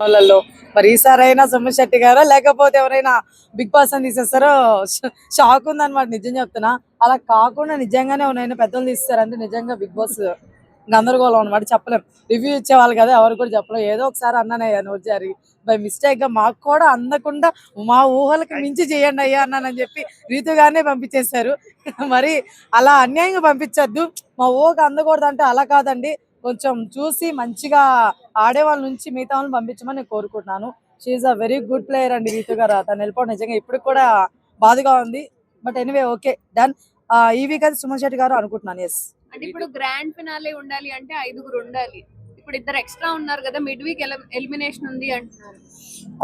వాళ్ళలో మరి ఈసారైనా సోమశెట్టి శెట్టి గారా లేకపోతే ఎవరైనా బిగ్ బాస్ అని తీసేస్తారో షాక్ ఉందన్నమాట. నిజం చెప్తున్నా. అలా కాకుండా నిజంగానే ఎవరైనా పెద్దలు తీస్తారంటే నిజంగా బిగ్ బాస్ గందరగోళం అనమాట. చెప్పలేం. రివ్యూ ఇచ్చేవాళ్ళు కదా ఎవరు కూడా చెప్పలేం. ఏదో ఒకసారి అన్నానయ్యా నోరు జారి బై మిస్టేక్ గా మాకు కూడా అందకుండా మా ఊహలకి మించి చేయండి అయ్యా అన్నానని చెప్పి రీతుగానే పంపించేశారు. మరి అలా అన్యాయంగా పంపించద్దు. మా ఊహకు అందకూడదు అంటే అలా కాదండి. కొంచెం చూసి మంచిగా ఆడే వాళ్ళ నుంచి మిగతా వాళ్ళని పంపించమని నేను కోరుకుంటున్నాను. She's a very good player అండి రీతు గారు. తను వెళ్ళిపోవడం నిజంగా ఇప్పుడు కూడా బాధగా ఉంది. But anyway okay done. ఈ వీక్ అయితే సుమన్ శెట్టి గారు అనుకుంటున్నాను. ఎస్. అంటే ఇప్పుడు గ్రాండ్ ఫినాలే ఉండాలి అంటే 5గురు ఉండాలి. ఇప్పుడు ఇద్దరు ఎక్స్ట్రా ఉన్నారు కదా, మిడ్ వీక్ ఎలిమినేషన్ ఉంది అంటున్నారు.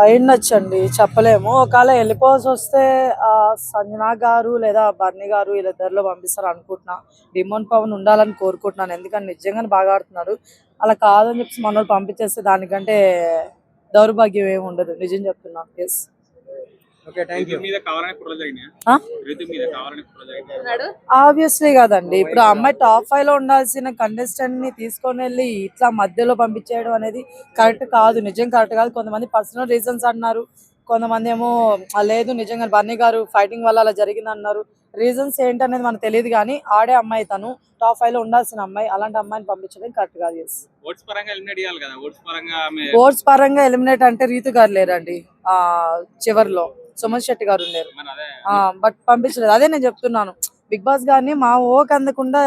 అయిండొచ్చండి, చెప్పలేము. ఒకవేళ వెళ్ళిపోవాల్సి వస్తే సంజనా గారు లేదా బర్ని గారు వీళ్ళిద్దరిలో పంపిస్తారు అనుకుంటున్నా. డిమోన్ పవన్ ఉండాలని కోరుకుంటున్నాను. ఎందుకంటే నిజంగానే బాగా ఆడుతున్నాడు. అలా కాదని చెప్పి మన వాళ్ళు పంపించేస్తే దానికంటే దౌర్భాగ్యం ఏమి ఉండదు. నిజం చెప్తున్నాను. ఎస్. ఆబ్వియస్లీ కదండి. ఇప్పుడు ఆ అమ్మాయి టాప్ 5 లో ఉండాల్సిన కంటెస్టెంట్ ని తీసుకొని వెళ్ళి ఇట్లా మధ్యలో పంపించేయడం అనేది కరెక్ట్ కాదు. నిజం కరెక్ట్ కాదు. కొంతమంది పర్సనల్ రీజన్స్ అన్నారు, కొంతమంది ఏమో లేదు నిజంగా బన్నీ గారు ఫైటింగ్ వల్ల అలా జరిగింది అన్నారు. రీజన్స్ ఏంటనేది మనకు తెలియదు. కానీ ఆడే అమ్మాయి తను టాప్ 5 లో ఉండాల్సిన అమ్మాయి. అలాంటి అమ్మాయిని పంపించడం కరెక్ట్ కాదు. ఓట్స్ పరంగా ఎలిమినేట్ అంటే రీతు గారు లేరండి. చివరిలో సుమన్ శెట్టి గారు ఉన్నారు. బట్ పంపించలేదు. అదే నేను చెప్తున్నాను. బిగ్ బాస్ గారిని మా ఓక్ అందకుండా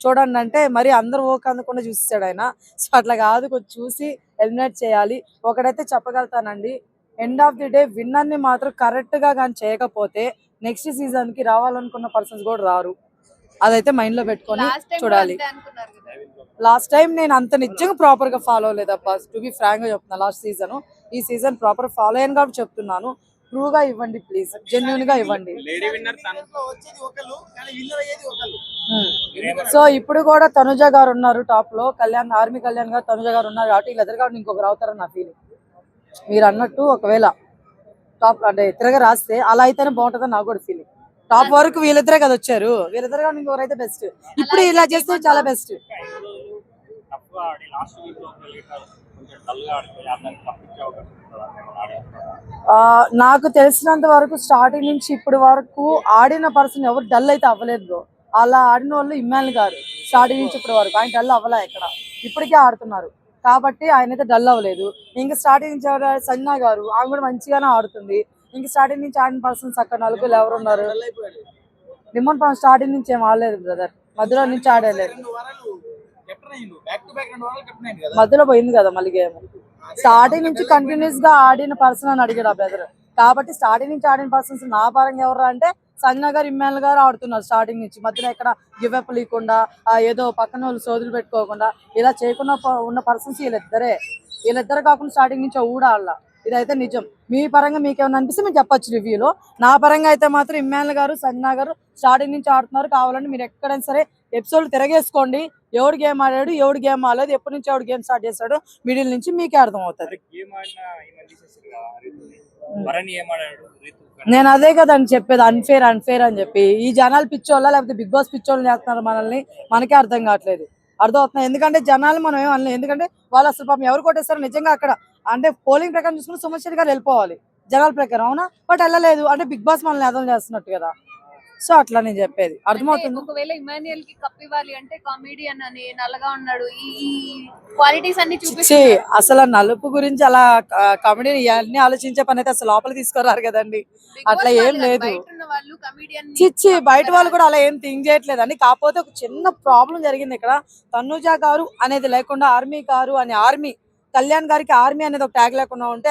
చూడండి అంటే మరి అందరు ఓక్ అందకుండా చూసాడు ఆయన. సో అట్లా కాదు, కొంచెం చూసి ఎలిమినేట్ చేయాలి. ఒకటైతే చెప్పగలుగుతానండి, end of the day winner ని మాత్రం కరెక్ట్ గా కానీ చేయకపోతే నెక్స్ట్ సీజన్ కి రావాలనుకున్న పర్సన్స్ కూడా రారు. అదైతే మైండ్ లో పెట్టుకొని చూడాలి. లాస్ట్ టైం నేను అంత నిజంగా ప్రాపర్ గా ఫాలో అవ్వలేదబ్బా. టు బి ఫ్రాంక్ గా చెప్తున్నా. లాస్ట్ సీజన్ ఈ సీజన్ ప్రాపర్ ఫాలో అయ్యాను కాబట్టి చెప్తున్నాను. ట్రూ గా ఇవ్వండి ప్లీజ్, జెన్యున్ గా ఇవ్వండి. సో ఇప్పుడు కూడా తనుజ గారు ఉన్నారు టాప్ లో. ఆర్మీ కళ్యాణ్ గారు తనుజ గారు ఉన్నారు కాబట్టి వీళ్ళిద్దరు కాబట్టి ఇంకొకరు అవుతారని నా ఫీలింగ్. మీరు అన్నట్టు ఒకవేళ టాప్ అంటే తిరగ రాస్తే అలా అయితేనే బాగుంటుందని నాకు కూడా ఫీలింగ్. టాప్ వరకు వీళ్ళిద్దరే కదా వచ్చారు. వీళ్ళిద్దరు కాబట్టి ఇంకొకరైతే బెస్ట్. ఇప్పుడు ఇలా చేస్తే చాలా బెస్ట్. నాకు తెలిసినంత వరకు స్టార్టింగ్ నుంచి ఇప్పటి వరకు ఆడిన పర్సన్ ఎవరు డల్ అయితే అవ్వలేదు బ్రో. అలా ఆడిన వాళ్ళు ఇమ్మాన్ గారు స్టార్టింగ్ నుంచి ఇప్పటి వరకు ఆయన డల్ అవ్వలే ఎక్కడ. ఇప్పటికే ఆడుతున్నారు కాబట్టి ఆయన అయితే డల్ అవ్వలేదు. ఇంకా స్టార్టింగ్ నుంచి సంజనా గారు ఆమె కూడా మంచిగానే ఆడుతుంది. ఇంకా స్టార్టింగ్ నుంచి ఆడిన పర్సన్స్ అక్కడ నలుగురు ఎవరు ఉన్నారు. డిమోన్ పవన్ స్టార్టింగ్ నుంచి ఏం ఆడలేదు బ్రదర్, మధ్యలో నుంచి ఆడలేదు. మధ్యలో పోయింది కదా మళ్ళీ గేమ్. స్టార్టింగ్ నుంచి కంటిన్యూస్ గా ఆడిన పర్సన్ అని అడిగాడు ఆ బ్రదర్. కాబట్టి స్టార్టింగ్ నుంచి ఆడిన పర్సన్స్ నా పరంగా ఎవరు అంటే సంజనా గారు ఇమ్మాన్ గారు ఆడుతున్నారు స్టార్టింగ్ నుంచి. మధ్యలో ఎక్కడ గివ్అప్ లేకుండా ఏదో పక్కన వాళ్ళు సోదులు పెట్టుకోకుండా ఇలా చేయకుండా ఉన్న పర్సన్స్ వీళ్ళిద్దరే కాకుండా స్టార్టింగ్ నుంచి కూడా ఆడాల. ఇదైతే నిజం. మీ పరంగా మీకేమన్నా అనిపిస్తే మీరు చెప్పొచ్చు రివ్యూలో. నా పరంగా అయితే మాత్రం ఇమ్మాన్ గారు సంజనా గారు స్టార్టింగ్ నుంచి ఆడుతున్నారు. కావాలంటే మీరు ఎక్కడైనా సరే ఎపిసోడ్ తిరగేసుకోండి. ఎవడు గేమ్ ఆడాడు, ఎవడు గేమ్ ఆడలేదు, ఎప్పటి నుంచి ఎవడు గేమ్ స్టార్ట్ చేశాడు మిడిల్ నుంచి మీకే అర్థం అవుతుంది. నేను అదే కదండి చెప్పేది, అన్ఫేర్ అని చెప్పి. ఈ జనాలు పిచ్చోళ్ళ లేకపోతే బిగ్ బాస్ పిచ్చోళ్ళు చేస్తున్నారు మనల్ని, మనకే అర్థం కావట్లేదు. అర్థం అవుతుంది. ఎందుకంటే జనాలు మనం ఏం అనలేదు. ఎందుకంటే వాళ్ళు అసలు పాపం ఎవరు కొట్టేస్తారు నిజంగా అక్కడ అంటే పోలింగ్ ప్రకారం చూసుకుని సుమన్ శెట్టి గారు వెళ్ళిపోవాలి జనాల ప్రకారం, అవునా? బట్ వెళ్ళలేదు అంటే బిగ్ బాస్ మనల్ని అర్థం చేస్తున్నట్టు కదా. సో అట్లా నేను చెప్పేది అర్థమవుతుంది. ఒకవేళ ఇమాన్యుయల్ కి కప్ ఇవ్వాలి అంటే కామెడియన్ అని నల్లగా ఉన్నాడు, ఈ క్వాలిటీస్ అన్ని చూపించి అసలు నలుపు గురించి అలా కామెడీ అన్ని ఆలోచించే పని అయితే అసలు లోపలికి తీసుకురారు కదండి. అట్లా ఏం లేదు. చిచ్చి బయట వాళ్ళు కూడా అలా ఏం థింక్ చేయట్లేదు అని. కాకపోతే ఒక చిన్న ప్రాబ్లం జరిగింది ఇక్కడ. తనుజ గారు అనేది లేకుండా ఆర్మీ గారు అని ఆర్మీ కళ్యాణ్ గారికి ఆర్మీ అనేది ఒక ట్యాగ్ లేకుండా ఉంటే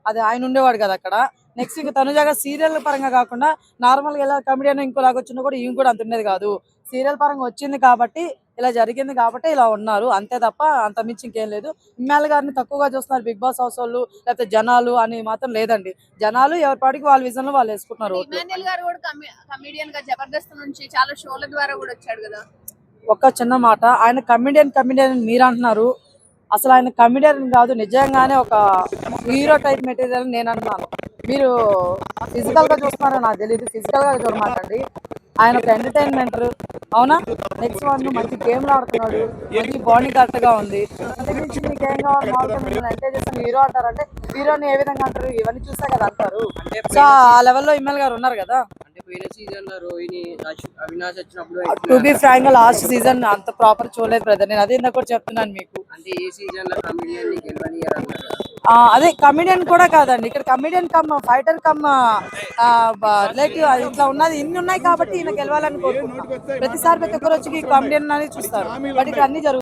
అది ఆయన ఉండేవాడు కదా అక్కడ. నెక్స్ట్ ఇంకా తనుజగా సీరియల్ పరంగా కాకుండా నార్మల్ గా ఎలా కమెడియన్ ఇంకోలాగా వచ్చినా కూడా ఈయన కూడా అంత ఉండేది కాదు. సీరియల్ పరంగా వచ్చింది కాబట్టి ఇలా జరిగింది కాబట్టి ఇలా ఉన్నారు అంతే తప్ప అంత మించి ఇంకేం లేదు. ఇమ్మాల్ గారిని తక్కువగా చూస్తున్నారు బిగ్ బాస్ హౌస్ వాళ్ళు లేకపోతే జనాలు అని మాత్రం లేదండి. జనాలు ఎవరి పాటికి వాళ్ళ విజన్ లో వాళ్ళు వేసుకుంటున్నారు. ఒక్క చిన్న మాట, ఆయన కమెడియన్ మీరు అంటున్నారు. అసలు ఆయన కమెడియన్ కాదు, నిజంగానే ఒక హీరో టైప్ మెటీరియల్ నేను అంటున్నాను. మీరు ఫిజికల్ గా చూస్తున్నారో నాకు తెలియదు. ఫిజికల్ గా చూడమాటండి. ఆయన ఒక ఎంటర్టైన్మెంట్. అవునా? నెక్స్ట్ వన్ మంచి గేమ్లు ఆడుతున్నాడు, మంచి బాండింగ్ కరెక్ట్ గా ఉంది. అంతకుమించి మీకు ఏం కావాలి? మామూలుగా మిమ్మల్ని ఎంకరేజ్ చేసిన హీరో అంటారు, అంటే హీరోని ఏ విధంగా అంటారు? ఇవన్నీ చూసా కదా అంటారు. సో ఆ లెవెల్లో ఇమ్మల్ గారు ఉన్నారు కదా. అంటే పోయిన సీజన్ లో రోహిణి అవినాష్ వచ్చినప్పుడు టు బి ఫ్రాంక్ గా లాస్ట్ సీజన్ అంత ప్రాపర్ చూడలేదు బ్రదర్. నేను అదే ఇందాక కూడా చెప్తున్నాను మీకు. అంటే ఏ సీజన్ లో కమిడియన్ ని గెలవనియరు అన్నారు కదా. అదే కమిడియన్ కూడా కాదండి, ఇక్కడ comedian come fighter come relative ఇట్లా ఉన్నది, ఇన్ని ఉన్నాయి కాబట్టి ఈయన గెలవాలని కోరుకుంటున్నాం. ప్రతిసారి ప్రతి ఒక్కరు వచ్చి కమిడియన్ అని చూస్తారు, బట్ ఇక్కడ అన్ని జరుగుతాయి.